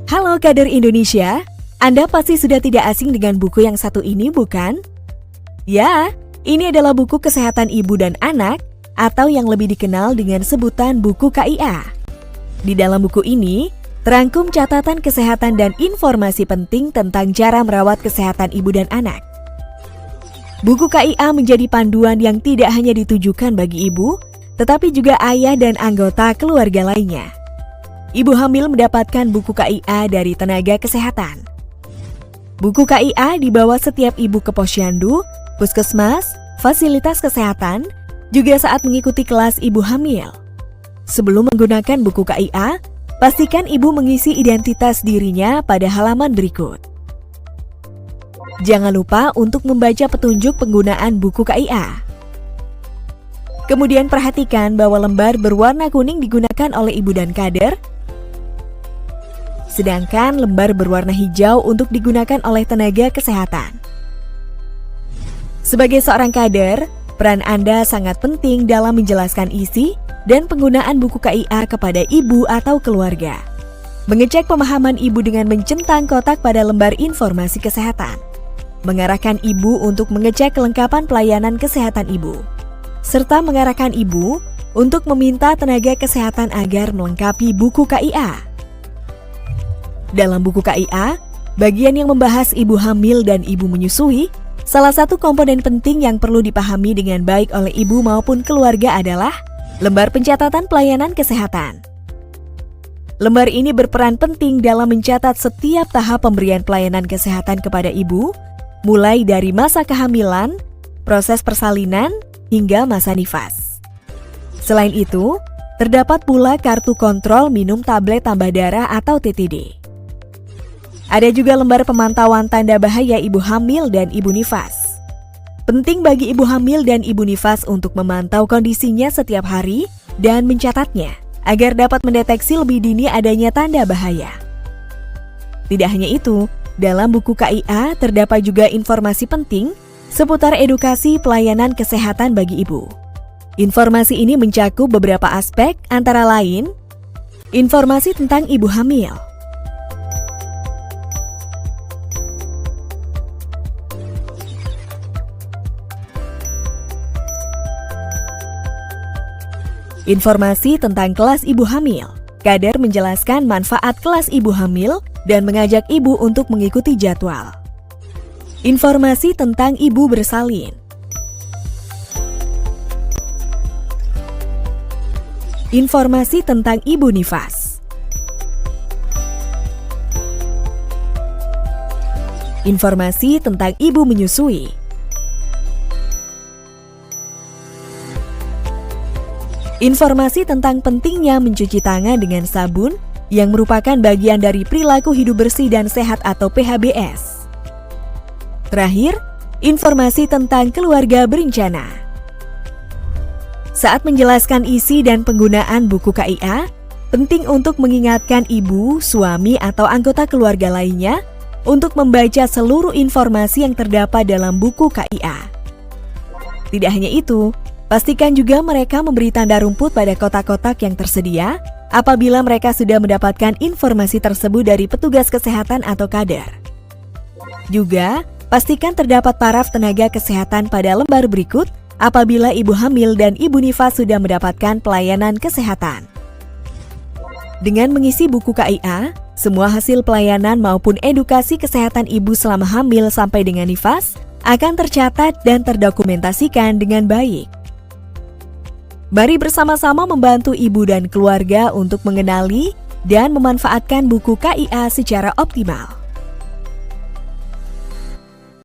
Halo kader Indonesia, Anda pasti sudah tidak asing dengan buku yang satu ini, bukan? Ya, ini adalah buku Kesehatan Ibu dan Anak atau yang lebih dikenal dengan sebutan buku KIA. Di dalam buku ini, terangkum catatan kesehatan dan informasi penting tentang cara merawat kesehatan ibu dan anak. Buku KIA menjadi panduan yang tidak hanya ditujukan bagi ibu, tetapi juga ayah dan anggota keluarga lainnya. Ibu hamil mendapatkan buku KIA dari tenaga kesehatan. Buku KIA dibawa setiap ibu ke posyandu, puskesmas, fasilitas kesehatan, juga saat mengikuti kelas ibu hamil. Sebelum menggunakan buku KIA, pastikan ibu mengisi identitas dirinya pada halaman berikut. Jangan lupa untuk membaca petunjuk penggunaan buku KIA. Kemudian perhatikan bahwa lembar berwarna kuning digunakan oleh ibu dan kader, sedangkan lembar berwarna hijau untuk digunakan oleh tenaga kesehatan. Sebagai seorang kader, peran Anda sangat penting dalam menjelaskan isi dan penggunaan buku KIA kepada ibu atau keluarga. Mengecek pemahaman ibu dengan mencentang kotak pada lembar informasi kesehatan. Mengarahkan ibu untuk mengecek kelengkapan pelayanan kesehatan ibu. Serta mengarahkan ibu untuk meminta tenaga kesehatan agar melengkapi buku KIA. Dalam buku KIA, bagian yang membahas ibu hamil dan ibu menyusui, salah satu komponen penting yang perlu dipahami dengan baik oleh ibu maupun keluarga adalah lembar pencatatan pelayanan kesehatan. Lembar ini berperan penting dalam mencatat setiap tahap pemberian pelayanan kesehatan kepada ibu, mulai dari masa kehamilan, proses persalinan, hingga masa nifas. Selain itu, terdapat pula kartu kontrol minum tablet tambah darah atau TTD. Ada juga lembar pemantauan tanda bahaya ibu hamil dan ibu nifas. Penting bagi ibu hamil dan ibu nifas untuk memantau kondisinya setiap hari dan mencatatnya, agar dapat mendeteksi lebih dini adanya tanda bahaya. Tidak hanya itu, dalam buku KIA terdapat juga informasi penting seputar edukasi pelayanan kesehatan bagi ibu. Informasi ini mencakup beberapa aspek, antara lain, informasi tentang ibu hamil, informasi tentang kelas ibu hamil. Kader menjelaskan manfaat kelas ibu hamil dan mengajak ibu untuk mengikuti jadwal. Informasi tentang ibu bersalin. Informasi tentang ibu nifas. Informasi tentang ibu menyusui. Informasi tentang pentingnya mencuci tangan dengan sabun yang merupakan bagian dari perilaku hidup bersih dan sehat atau PHBS. Terakhir, informasi tentang keluarga berencana. Saat menjelaskan isi dan penggunaan buku KIA, penting untuk mengingatkan ibu, suami, atau anggota keluarga lainnya untuk membaca seluruh informasi yang terdapat dalam buku KIA. Tidak hanya itu, pastikan juga mereka memberi tanda rumput pada kotak-kotak yang tersedia apabila mereka sudah mendapatkan informasi tersebut dari petugas kesehatan atau kader. Juga, pastikan terdapat paraf tenaga kesehatan pada lembar berikut apabila ibu hamil dan ibu nifas sudah mendapatkan pelayanan kesehatan. Dengan mengisi buku KIA, semua hasil pelayanan maupun edukasi kesehatan ibu selama hamil sampai dengan nifas akan tercatat dan terdokumentasikan dengan baik. Mari bersama-sama membantu ibu dan keluarga untuk mengenali dan memanfaatkan buku KIA secara optimal.